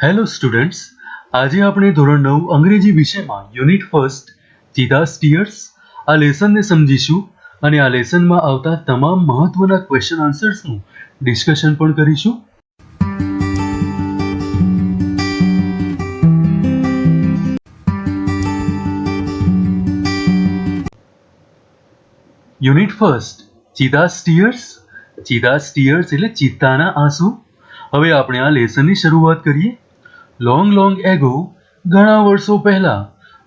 Hello students, આજે આપણે ધોરણ 9 અંગ્રેજી વિષયમાં યુનિટ ફર્સ્ટ ચીતા સ્ટીયર્સ આ લેસનને સમજીશું અને આ લેસનમાં આવતા તમામ મહત્વના ક્વેશ્ચન આન્સર્સનું ડિસ્કશન પણ કરીશું. યુનિટ ફર્સ્ટ ચીતા સ્ટીયર્સ એટલે ચિત્તાના આંસુ. હવે આપણે આ લેસનની શરૂઆત કરીએ. લોંગ એગો, ઘણા વર્ષો પહેલા,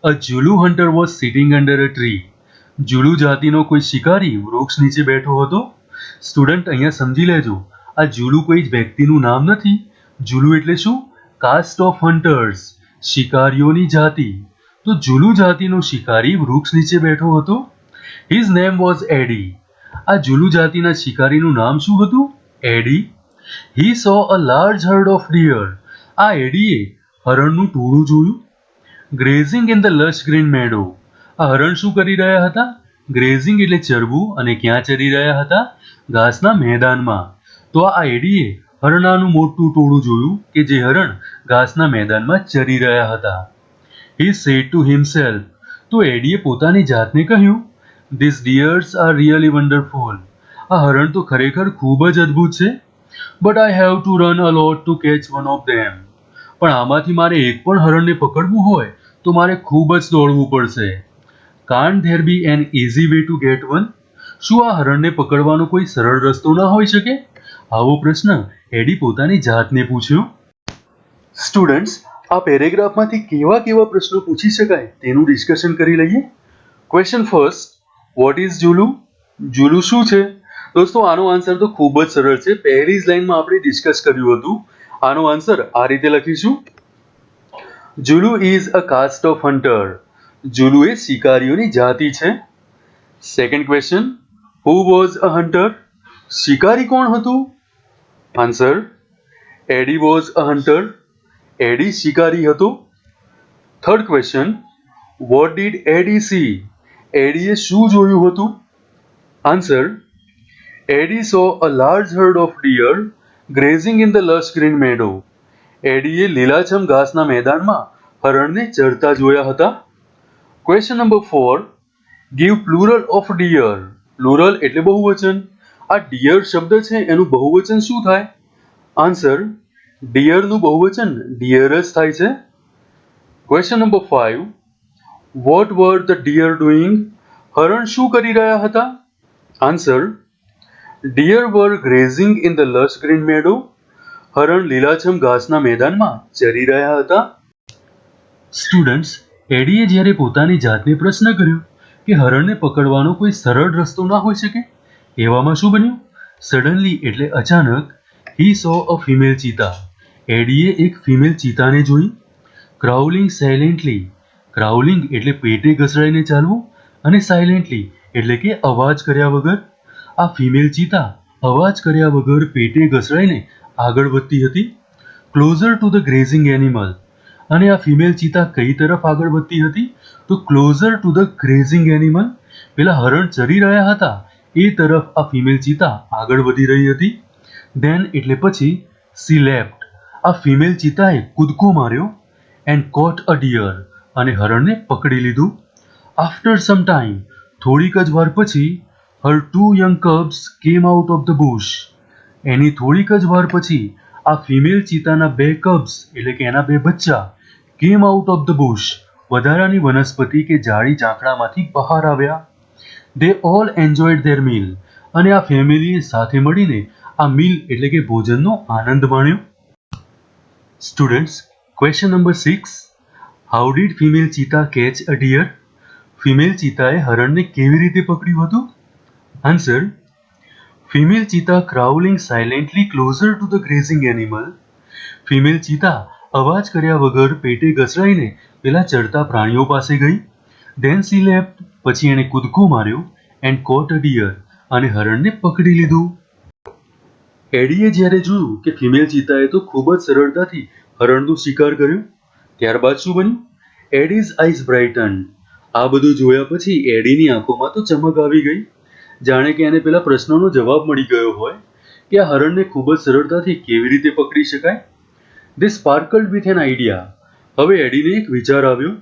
a Zulu hunter was sitting under a tree. Zulu જાતિનો કોઈ શિકારી વૃક્ષ નીચે બેઠો હતો. સ્ટુડન્ટ અહીંયા સમજી લેજો, આ જુલુ કોઈ વ્યક્તિનું નામ નથી. જુલુ એટલે શું? કાસ્ટ ઓફ હન્ટર્સ, શિકારીઓની જાતિ. તો જુલુ જાતિનો શિકારી વૃક્ષ નીચે બેઠો હતો. His name was Eddie. આ જુલુ જાતિના શિકારીનું નામ શું હતું? Eddie. He saw a large herd of deer. આ એડીએ હરણનું ટોળું જોયું. Grazing in the lush green meadow. આ હરણ શું કરી રહ્યા હતા? ગ્રેઝિંગ એટલે ચરવું, અને ક્યાં ચરી રહ્યા હતા? ઘાસના મેદાનમાં. તો આ એડીએ હરણાનું મોટું ટોળું જોયું કે જે હરણ ઘાસના મેદાનમાં ચરી રહ્યા હતા. He said to himself. તો એડીએ પોતાની જાતને કહ્યું, ધીસ ડિયર્સ આર રિયલી વન્ડરફુલ. આ હરણ તો ખરેખર ખૂબ જ અદ્ભુત છે. But I have to run a lot to catch one of them. પણ આમાંથી મારે એક પણ હરણને પકડવું હોય તો મારે ખૂબ જ દોડવું પડશે. Can't there be an easy way to get one. શું આ હરણને પકડવાનો કોઈ સરળ રસ્તો ના હોઈ શકે? આવો પ્રશ્ન એડી પોતાની જાતને પૂછ્યો. સ્ટુડન્ટ્સ, આ પેરેગ્રાફમાંથી કેવા કેવા પ્રશ્નો પૂછી શકાય તેનું ડિસ્કશન કરી લઈએ. Question first, what is Zulu? Zulu શું છે? દોસ્તો, આનો આન્સર તો ખૂબ જ સરળ છે. પહેલી જ લાઈનમાં આપણે ડિસ્કસ કર્યું હતું. આનો આન્સર આ રીતે લખીશું. Zulu is a caste of hunter. Zulu એ શિકારીઓની જાતિ છે. Second question, who was a hunter? શિકારી કોણ હતું? Answer, Eddie was a hunter. Eddie શિકારી હતો. Third question, what did Eddie see? એડીએ શું જોયું હતું? Answer, Eddie saw a large herd of deer grazing in the lush green meadow. એડીએ લીલાછમ ઘાસના મેદાનમાં હરણને ચરતા જોયા હતા. Question number 4, give plural of dear. Plural એટલે બહુવચન. આ ડિયર શબ્દ છે એનું બહુવચન શું થાય? આન્સર, ડિયરનું બહુવચન ડિયર જ થાય છે. Question number 5, what were the deer doing? હરણ શું કરી રહ્યા હતા? Answer, deer were grazing in the lush green meadow. હરણ લીલાછમ ઘાસના મેદાનમાં ચરી રહ્યા હતા. સ્ટુડન્ટ્સ, એડીએ જ્યારે પોતાની જાતને પ્રશ્ન કર્યો કે હરણને પકડવાનો કોઈ સરળ રસ્તો ના હોઈ શકે, એવામાં શું બન્યું? સડનલી એટલે અચાનક, હી સો અ ફિમેલ ચીતા. એડીએ એક ફિમેલ ચીતાને જોઈ. Crawling silently. ક્રાઉલિંગ એટલે પેટે ઘસડાઈને ચાલવું, અને સાયલેન્ટલી એટલે કે અવાજ કર્યા વગર. આ ફિમેલ ચીતા અવાજ કર્યા વગર પેટે ઘસડાઈને આગળ વધતી હતી. Closure to the grazing animal. અને આ ફિમેલ ચીતા કઈ તરફ આગળ વધતી હતી? તો closure to the grazing animal. પેલા હરણ ચરી રહ્યા હતા એ તરફ આ ફિમેલ ચીતા આગળ વધી રહી હતી. ધેન એટલે પછી, સી લેફ્ટ. આ ફિમેલ ચીતાએ કૂદકો માર્યો. And caught a deer. અને હરણને પકડી લીધું. આફ્ટર સમ ટાઈમ, થોડીક જ વાર પછી, her 2 young cubs came out of the bush. એની થોડીક જ વાર પછી આ ફિમેલ ચીતાના 2 cubs એટલે કે એના 2 બચ્ચા કેમ આઉટ ઓફ ધ બુશ, વધારાની વનસ્પતિ કે જાળી ઝાંખડામાંથી બહાર આવ્યા. દે ઓલ એન્જોયડ ધેર મીલ. અને આ ફેમિલીએ સાથે મળીને આ મીલ એટલે કે ભોજનનો આનંદ માણ્યો. Students, question number 6, how did female cheetah catch a deer? Female ચીતાએ હરણને કેવી રીતે પકડ્યું હતું? Answer, female cheetah crawling silently closer to the grazing animal. Female cheetah અવાજ કર્યા વગર પેટે ઘસડાઈને પેલા ચરતા પ્રાણીઓ પાસે ગઈ. Then she left. પછી એણે કૂદકો માર્યો. And caught a deer. અને હરણને પકડી લીધું. એડીએ જ્યારે જોયું કે ફિમેલ ચીતાએ તો ખૂબ જ સરળતાથી હરણનો શિકાર કર્યો, ત્યારબાદ શું બન્યું? એડીઝ આઈઝ બ્રાઇટન. આ બધું જોયા પછી એડીની આંખોમાં તો ચમક આવી ગઈ. જાણે કે એને પેલા પ્રશ્નનો જવાબ મળી ગયો હોય કે આ હરણને ખૂબ જ સરળતાથી કેવી રીતે પકડી શકાય. They sparkled with an idea. હવે એડીને એક વિચાર આવ્યો.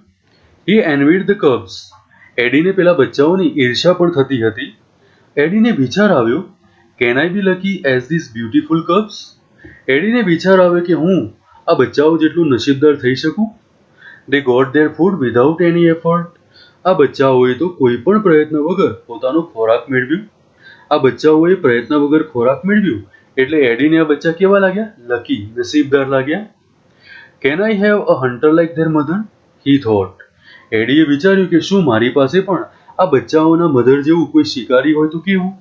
He envied the cubs. એડીને પેલા બચ્ચાઓની ઈર્ષ્યા પણ થતી હતી. એડીને વિચાર આવ્યો, Can I be lucky as these beautiful cubs? એડીને વિચાર આવ્યો કે હું આ બચ્ચાઓ જેટલું નસીબદાર થઈ શકું. They got their food without any effort. આ બચ્ચાઓએ તો કોઈ પણ પ્રયત્ન વગર પોતાનો ખોરાક મેળવ્યો. આ બચ્ચાઓએ પ્રયત્ન વગર ખોરાક મેળવ્યો એટલે એડીને આ બચ્ચા કેવા લાગ્યા? લકી, નસીબદાર લાગ્યા. Can I have a hunter like their mother? He thought. ADA વિચાર્યું કે શું મારી પાસે પણ આ બચ્ચાઓના મધર જેવું કોઈ શિકારી હોય તો કેવું?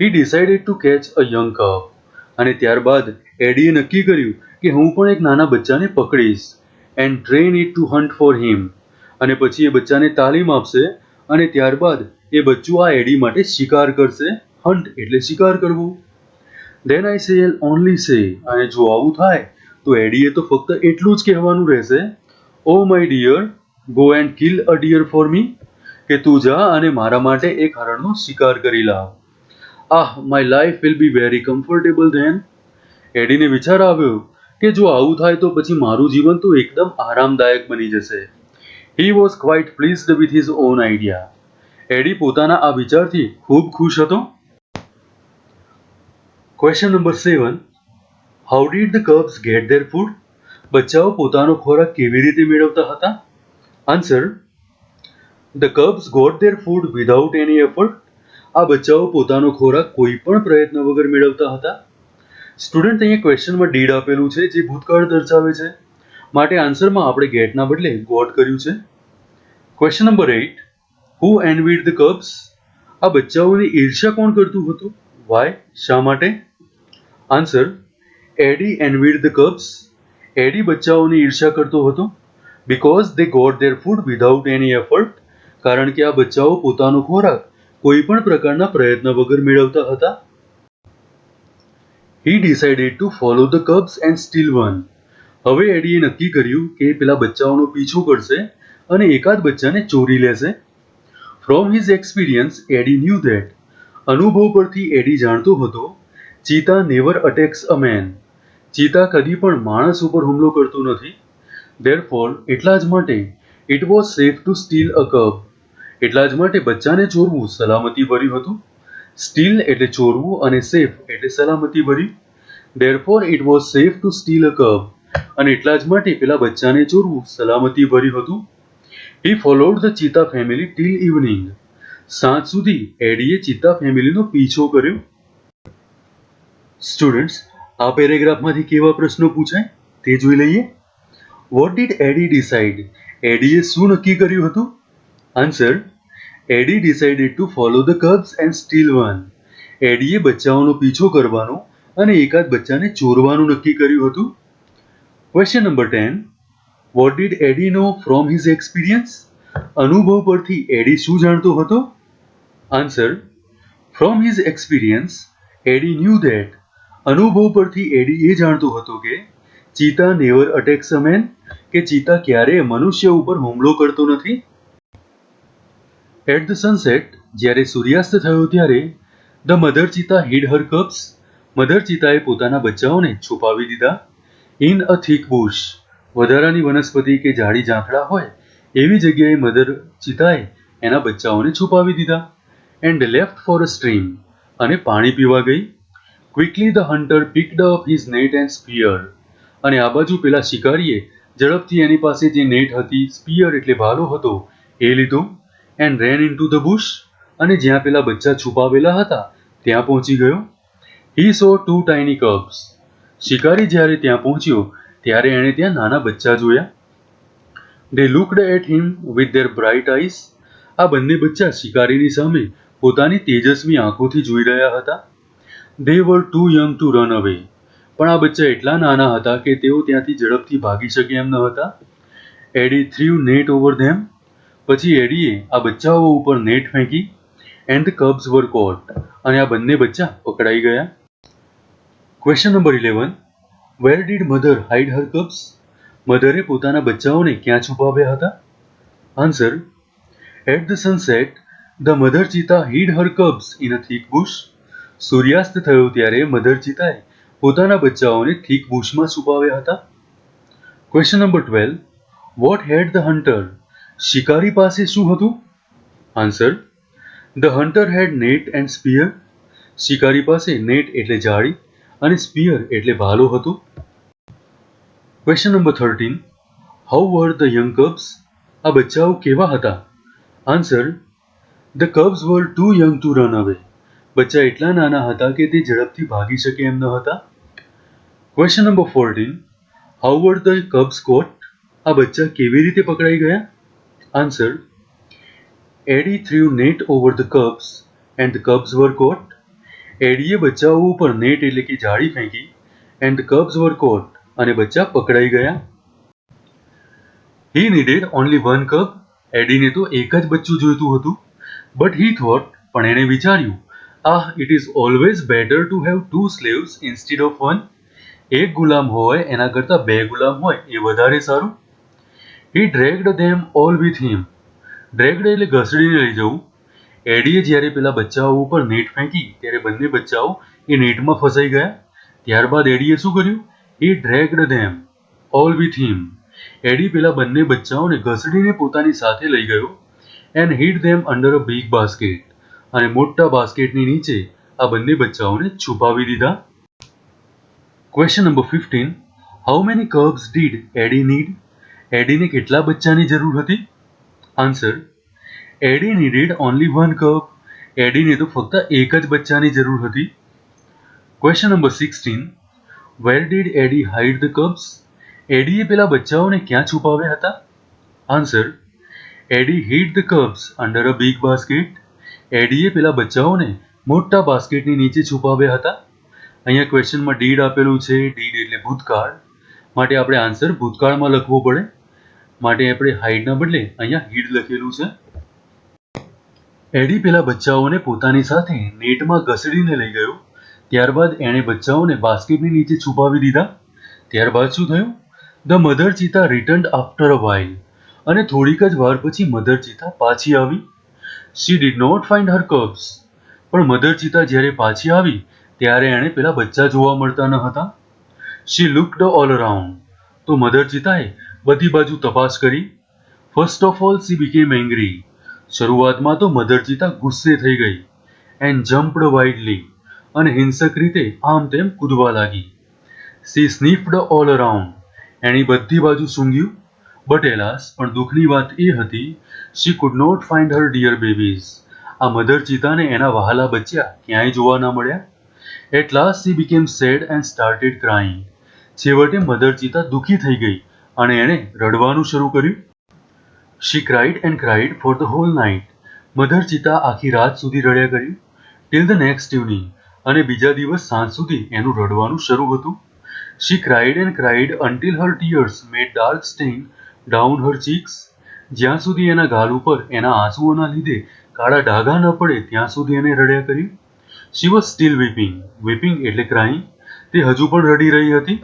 He decided to catch a young cub. અને ત્યારબાદ એડીએ નક્કી કર્યું કે હું પણ એક નાના બચ્ચાને પકડીશ and train it to hunt for him. અને પછી એ બચ્ચાને તાલીમ આપશે અને ત્યારબાદ એ બચ્ચું આ એડી માટે શિકાર કરશે. હન્ટ એટલે શિકાર કરવું. Then I shall only say, અને જો આવું થાય તો એડીએ તો ફક્ત એટલું જ કહેવાનું રહેશે, Oh my dear, go and kill a deer for me. કે તું જા અને મારા માટે એક હરણનો શિકાર કરી લાવ. My life will be very comfortable then. એડીને વિચાર આવ્યો કે જો આવું થાય તો પછી મારું જીવન તો એકદમ આરામદાયક બની જશે. He was quite pleased with his own idea. એડી પોતાના આ વિચારથી ખૂબ ખુશ હતો. Question number 7. How did the cubs get their food? બચ્ચાઓ પોતાનો ખોરાક કેવી રીતે મેળવતા હતા? Answer. The cubs got their food without any effort. આ બચ્ચાઓ પોતાનો ખોરાક કોઈ પણ પ્રયત્ન વગર મેળવતા હતા. સ્ટુડન્ટ અહીંયા ક્વેશ્ચનમાં ડીડ આપેલું છે જે ભૂતકાળ દર્શાવે છે, માટે આન્સરમાં આપણે ગેટના બદલે ગોટ કર્યું છે. Question number 8. Who envied the cubs? આ બચ્ચાઓની ઈર્ષ્યા કોણ કરતું હતું? Why? શા માટે? Answer. Eddie envied the cubs. Eddie બચ્ચાઓની ઈર્ષ્યા કરતો હતો because they got their food without any effort. કારણ કે આ બચ્ચાઓ પોતાનો ખોરાક કોઈ પણ પ્રકારના પ્રયત્ન વગર મેળવતા હતા. He decided to follow the cubs and steal one. હવે એડીએ નક્કી કર્યું કે પેલા બચ્ચાઓનો પીછો કરશે અને એકાદ બચ્ચાને ચોરી લેશે. From his experience, Eddie knew that. અનુભવ પરથી એડી જાણતો હતો, ચીતા never attacks a man. ચીતા કદી પણ માણસ ઉપર હુમલો કરતો નથી. Therefore, એટલા જ માટે it was safe to steal a cub. એટલા જ માટે બચ્ચાને ચોરવું સલામતી ભર્યું હતું. Steal એટલે ચોરવું અને safe એટલે સલામતી ભર્યું. Therefore, it was safe to steal a cub. અને એટલા જ માટે પેલા બચ્ચાને ચોરવું સલામતી ભર્યું હતું. He followed the cheetah family till evening. સાંજ સુધી એડીએ ચિત્તા ફેમિલીનો પીછો કર્યો. સ્ટુડન્ટ્સ, આ પેરેગ્રાફમાંથી કેવા પ્રશ્નો પૂછાય તે જોઈ લઈએ. What did Eddie decide? એડીએ શું નક્કી કર્યું હતું? Answer. Eddie decided to follow the cubs and steal one. એડીએ બચ્ચાઓનો પીછો કરવાનો અને એકાદ બચ્ચાને ચોરવાનું નક્કી કર્યું હતું. Question number 10. What did Eddie know from his experience? અનુભવ પરથી એડી શું જાણતો હતો? Answer. From his experience, Eddie knew that. અનુભવ પરથી એડી એ જાણતો હતો કે ચીતા never attacks a man, કે ચીતા ક્યારેય મનુષ્ય ઉપર હુમલો કરતો નથી. At the sunset, જ્યારે સૂર્યાસ્ત થયો ત્યારે the mother cheetah hid her cubs. Mother ચિતાએ પોતાના બચ્ચાઓને છુપાવી દીધા. In a thick bush. વધારાની વનસ્પતિ કે ઝાડી ઝાંખડા હોય એવી જગ્યાએ મધર ચિતાએ એના બચ્ચાઓને છુપાવી દીધા. And left for a stream. અને પાણી પીવા ગઈ. Quickly the hunter picked up his net and spear. અને આ બાજુ પેલા શિકારીએ ઝડપથી એની પાસે જે નેટ હતી, સ્પીયર એટલે ભાલો હતો, એ લીધો. And ran into the bush. અને જ્યાં પેલા બચ્ચા છુપાવેલા હતા ત્યાં પહોંચી ગયો. He saw two tiny cubs. શિકારી જ્યારે ત્યાં પહોંચ્યો ત્યારે એણે ત્યાં નાના બચ્ચા જોયા. They looked at him with their bright eyes. આ બંને બચ્ચા શિકારીની સામે પોતાની તેજસ્વી આંખોથી જોઈ રહ્યા હતા. They were too young to run away. પણ આ બચ્ચા એટલા નાના હતા કે તેઓ ત્યાંથી ઝડપથી ભાગી શકે એમ ન હતા. Eddie threw net over them. પછી એડીએ આ બચ્ચાઓ ઉપર નેટ ફેંકી. And the cubs were caught. અને આ બંને બચ્ચા પકડાઈ ગયા. Question number 11. Where did mother hide her cubs? મધરે પોતાના બચ્ચાઓને ક્યાં છુપાવ્યા હતા? Answer. At the sunset, the mother cheetah hid her cubs in a thick bush. સૂર્યાસ્ત થયો ત્યારે મધર ચિતાએ પોતાના બચ્ચાઓને thick bushમાં છુપાવ્યા હતા. Question number 12. What had the hunter? શિકારી પાસે શું હતું? Answer. The hunter had net and spear. શિકારી પાસે નેટ એટલે જાળી અને સ્પીયર એટલે ભાલો હતો. Question number 13. How were the young cubs? આ બચ્ચાઓ કેવા હતા? Answer. The cubs were too young to run away. બચ્ચા એટલા નાના હતા કે તે ઝડપથી ભાગી શકે એમ ન હતા. Question number 14. How were the cubs caught? આ બચ્ચા કેવી રીતે પકડાઈ ગયા? Answer. Eddie threw net over the cubs and the cubs were caught. એડીએ બચ્ચાઓ ઉપર નેટ એટલે કે જાળી ફેંકી and the cubs were caught અને બચ્ચા પકડાઈ ગયા. He needed only one cub. એડીને તો એક જ બચ્ચું જોઈતું હતું. બટ હી થોટ, પણ એણે વિચાર્યું, it is always better to have two slaves instead of one. એક ગુલામ હોય એના કરતાં બે ગુલામ હોય એ વધારે સારું. હી ડ્રેગ્ડ ધેમ ઓલ વિથ હિમ. ડ્રેગ્ડ એટલે ઘસડીને લઈ જવું. એડીએ જ્યારે પેલા બચ્ચાઓ ઉપર નેટ ફેંકી ત્યારે બંને બચ્ચાઓ એ નેટમાં ફસાઈ ગયા. ત્યારબાદ એડીએ શું કર્યું? હી ડ્રેગ્ડ ધેમ ઓલ વિથ હિમ. એડી પેલા બંને બચ્ચાઓને ઘસડીને પોતાની સાથે લઈ ગયો and hid them under a big basket. અને મોટા બાસ્કેટની નીચે આ બંને બચ્ચાઓને છુપાવી દીધા. Question number 15. How many cubs did Eddie need? એડીને કેટલા બચ્ચાની જરૂર હતી? Answer. Eddie needed only one cub. એડીને તો ફક્ત એક જ બચ્ચાની જરૂર હતી. Question number 16. Where did Eddie hide the cubs? એડીએ પેલા બચ્ચાઓને ક્યાં છુપાવ્યા હતા? Answer. Eddie hid the cubs under a big basket. ADA પેલા બચ્ચાઓને મોટા બાસ્કેટની નીચે છુપાવ્યા હતા. અહીંયા ક્વેશ્ચનમાં ડીડ આપેલું છે. ડીડ એટલે ભૂતકાળ, માટે આપણે આન્સર ભૂતકાળમાં લખવો પડે. માટે આપણે હાઇડના બદલે અહીંયા હિડ લખેલું છે. એડી પેલા બચ્ચાઓને પોતાની સાથે નેટમાં ઘસડીને લઈ ગયો. ત્યારબાદ એણે બચ્ચાઓને બાસ્કેટની નીચે છુપાવી દીધા. ત્યારબાદ શું થયું? The mother cheetah returned after a while. અને થોડીક જ વાર પછી મધર ચીતા પાછી આવી. She did not find her cubs. પણ મધર ચીતા જ્યારે પાછી આવી ત્યારે એણે પેલા બચ્ચા જોવા મળતા ન હતા. She looked all around. તો મધર ચીતાએ બધી બાજુ તપાસ કરી. First of all she became angry. શરૂઆતમાં તો મધર ચીતા ગુસ્સે થઈ ગઈ. And jumped wildly. અને હિંસક રીતે આમ તેમ કૂદવા લાગી. She sniffed all around. એણે બધી બાજુ સૂંઘ્યું. બટ એલાસ, પણ દુઃખની વાત એ હતી, she could not find her dear babies. આ મધર ચીતાને એના વહાલા બચ્ચા ક્યાંય જોવા ના મળ્યા. At last she became sad and started crying. છેવટે મધર ચીતા દુઃખી થઈ ગઈ અને એણે રડવાનું શરૂ કર્યું. She cried and cried for the whole night. Mother cheetah આખી રાત સુધી રડ્યા કર્યું. Till the next evening. અને બીજા દિવસ સાંજ સુધી એનું રડવાનું શરૂ હતું. She cried and cried until her tears made dark stain down her cheeks. જ્યાં સુધી એના ગાલ ઉપર એના આંસુઓના લીધે કાળા ડાઘા ન પડે ત્યાં સુધી એને રડ્યા કર્યું. She was steel વીપિંગ. વીપિંગ એટલે ક્રાઇંગ. તે હજુ પણ રડી રહી હતી.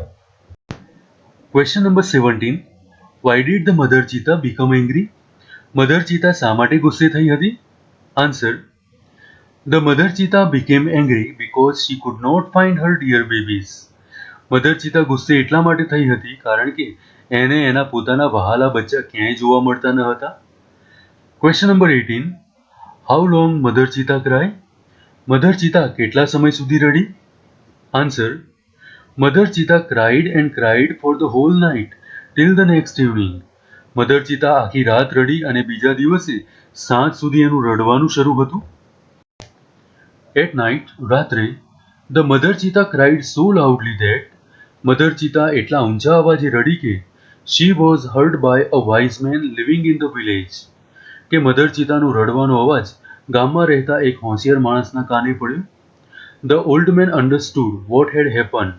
Question number 17. Why did the mother cheetah become angry? Mother cheetah શા માટે ગુસ્સે થઈ હતી? Answer. The mother cheetah became angry because she could not find her dear babies. Mother cheetah ગુસ્સે એટલા માટે થઈ હતી કારણ કે એને એના પોતાના વહાલા બચ્ચા ક્યાંય જોવા મળતા ન હતા. Question number 18. How long mother cheetah cry? Mother cheetah કેટલા સમય સુધી રડી? Answer. Mother cheetah cried and cried for the whole night till the next evening. Mother cheetah આખી રાત રડી અને બીજા દિવસે સાંજ સુધી એનું રડવાનું શરૂ હતું. એટ નાઇટ, રાત્રે, the mother cheetah cried so loudly that. Mother cheetah એટલા ઊંચા અવાજે રડી કે she was heard by a wise man living in the village. કે મધર ચીતાનું રડવાનો અવાજ ગામમાં રહેતા એક હોશિયાર માણસના કાને પડ્યો. The old man understood what had happen.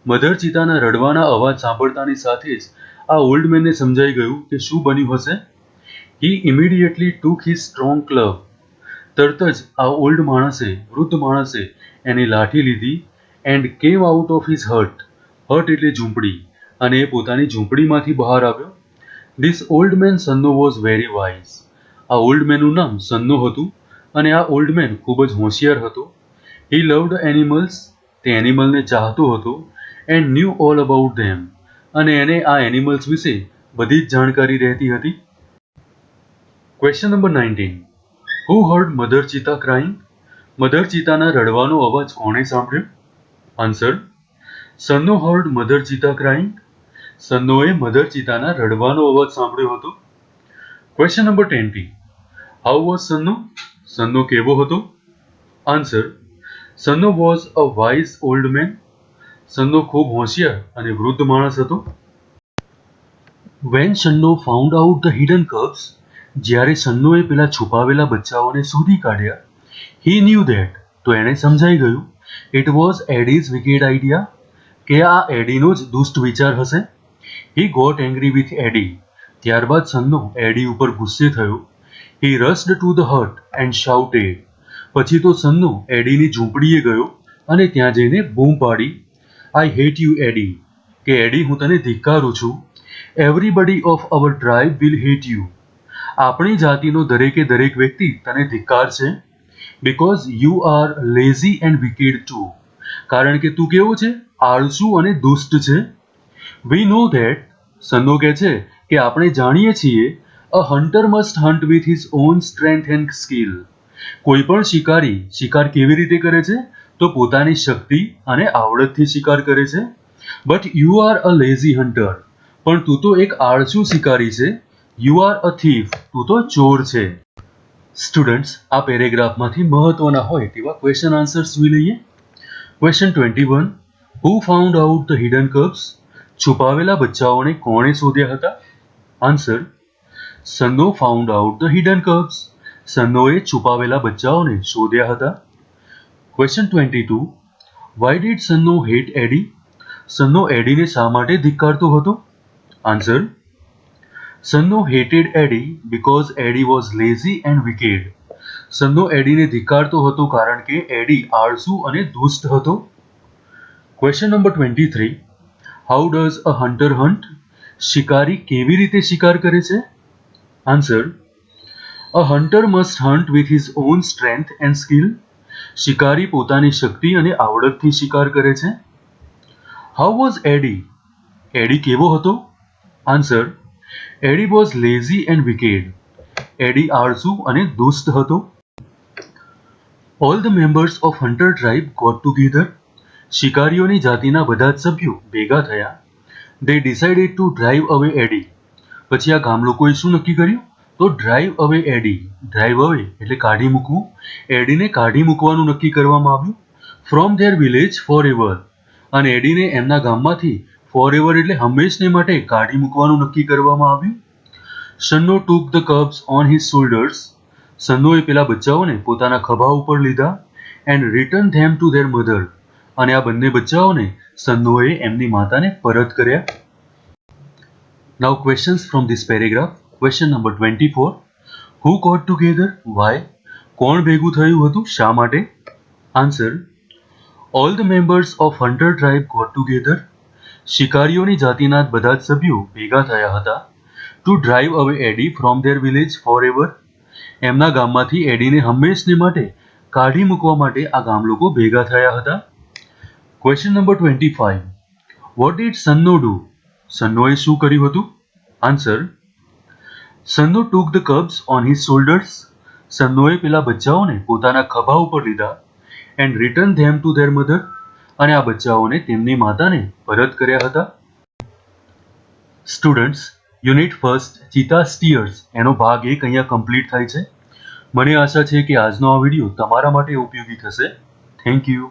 Mother ચીતાના રડવાના અવાજ સાંભળતાની સાથે જ આ ઓલ્ડ મેનને સમજાઈ ગયું કે શું બન્યું હશે. હી ઇમિડિયેટલી ટુક હિઝ સ્ટ્રોંગ ક્લબ. તરત જ આ વૃદ્ધ માણસે એની લાઠી લીધી and came out of his hut. Hut એટલે ઝૂંપડી. અને એ પોતાની ઝૂંપડીમાંથી બહાર આવ્યો. This old man Sanno was very wise. આ ઓલ્ડ મેનનું નામ સન્નો હતું અને આ ઓલ્ડ મેન ખૂબ જ હોશિયાર હતો. હી લવ્ડ એનિમલ્સ. તે એનિમલને ચાહતો હતો એન્ડ ન્યૂ ઓલ અબાઉટ ધેમ. અને એને આ એનિમલ્સ વિશે બધી જ જાણકારી રહેતી હતી. Question number 19. Who heard mother cheetah crying? Mother ચીતાના રડવાનો અવાજ કોણે સાંભળ્યો? Answer: Sanno heard mother cheetah crying. સન્નોએ મધર ચીતાના રડવાનો અવાજ સાંભળ્યો હતો. Question number 20. How was Sanno? Sanno કેવો હતો? Answer: Sanno was a wise old man. Sanno ખૂબ હોશિયાર અને વૃદ્ધ માણસ હતો. When Sanno found out the hidden cubs, જ્યારે સન્નોએ પેલા છુપાવેલા બચ્ચાઓને શોધી કાઢ્યા, હી ન્યૂ ધેટ, તો એને સમજાઈ ગયું, it was Eddie's wicked idea, કે આ એડીનો જ દુષ્ટ વિચાર હશે. He got angry with Eddie, ત્યારબાદ સન્નો એડી ઉપર ગુસ્સે થયો. He rushed to the hut and shouted, પછી તો સન્નો એડીની ઝૂંપડીએ ગયો અને ત્યાં જઈને બૂમ પાડી, આઈ હેટ યુ એડી, કે એડી હું તને ધિક્કારું છું. Everybody of our tribe will hate you, આપણી જાતિનો દરેકે દરેક વ્યક્તિ તને ધિક્કારશે. Because you are lazy and wicked too, કારણ કે તું કેવો છે? આળસુ અને દુષ્ટ છે. વી નો ધેટ, સન્નો કહે છે કે આપણે જાણીએ છીએ, a hunter must hunt with his own strength and skill, કોઈ પણ શિકારી શિકાર કેવી રીતે કરે છે? તો પોતાની શક્તિ અને આવડતથી શિકાર કરે છે. But you are a lazy hunter, પણ તું તો એક આળસુ શિકારી છે. યુ આર અ થીફ, તું તો ચોર છે. સ્ટુડન્ટ્સ, આ પેરેગ્રાફમાંથી મહત્વના હોય તેવા ક્વેશ્ચન આન્સર્સ જોઈ લઈએ. Question 21. Who found out the hidden cubs? છુપાવેલા બચ્ચાઓને કોણે શોધ્યા હતા? Answer: Sanno found out the hidden cubs. સન્નોએ છુપાવેલા બચ્ચાઓને શોધ્યા હતા. Question 22. Why did Sanno hate Eddie? Sanno એડીને શા માટે ધિક્કારતો હતો? Answer: Sanno hated Eddie because Eddie was lazy and wicked. Sanno એડીને ધિક્કારતો હતો કારણ કે એડી આળસુ અને દુષ્ટ હતો. Question number 23. How does a hunter hunt? શિકારી કેવી રીતે શિકાર કરે છે? Answer: a hunter must hunt with his own strength and skill. શિકારી પોતાની શક્તિ અને આવડતથી શિકાર કરે છે. How was eddy? એડી કેવો હતો? Answer: Eddie was lazy and wicked. Eddie આળસુ અને દુષ્ટ હતો. All the members of hunter tribe got together. શિકારીઓની જાતિના બધા જ સભ્યો ભેગા થયા. દે ડિસાઇડેડ ટુ ડ્રાઈવ અવે એડી. પછી આ ગામ લોકોએ શું નક્કી કર્યું? તો ડ્રાઈવ અવે એડી. ડ્રાઈવ અવે એટલે કાઢી મૂકવું. એડીને કાઢી મૂકવાનું નક્કી કરવામાં આવ્યું. From their village four ever. અને એડીને એમના ગામમાંથી ફોર એવર એટલે હંમેશને માટે કાઢી મૂકવાનું નક્કી કરવામાં આવ્યું. Sanno took the cubs on his shoulders. સન્નોએ પેલા બચ્ચાઓને પોતાના ખભા ઉપર લીધા. And return them to their mother. અને આ બંને બચ્ચાઓને સન્નોએ એમની માતાને પરત કર્યા. Now questions from this paragraph. Question number 24. Who got together? Why? કોણ ભેગું થયું હતું? શા માટે? Answer: all the members of hunter tribe got together. શિકારીઓની જાતિના બધા જ સભ્યો ભેગા થયા હતા. To drive away Eddie from their village four ever. એમના ગામમાંથી એડીને હંમેશને માટે કાઢી મૂકવા માટે આ ગામ લોકો ભેગા થયા હતા. Question number 25. What did Sanno do? સન્નોએ શું કર્યું હતું? Answer: Sanno took the cubs on his shoulders. સન્નોએ પેલા બચ્ચાઓને પોતાના ખભા ઉપર લીધા. And return them to their mother. અને આ બચ્ચાઓને તેમની માતાને પરત કર્યા હતા. Students, unit first cheetah's tears એનો ભાગ 1 અહીંયા કમ્પ્લીટ થાય છે. મને આશા છે કે આજનો આ વિડીયો તમારા માટે ઉપયોગી થશે. Thank you.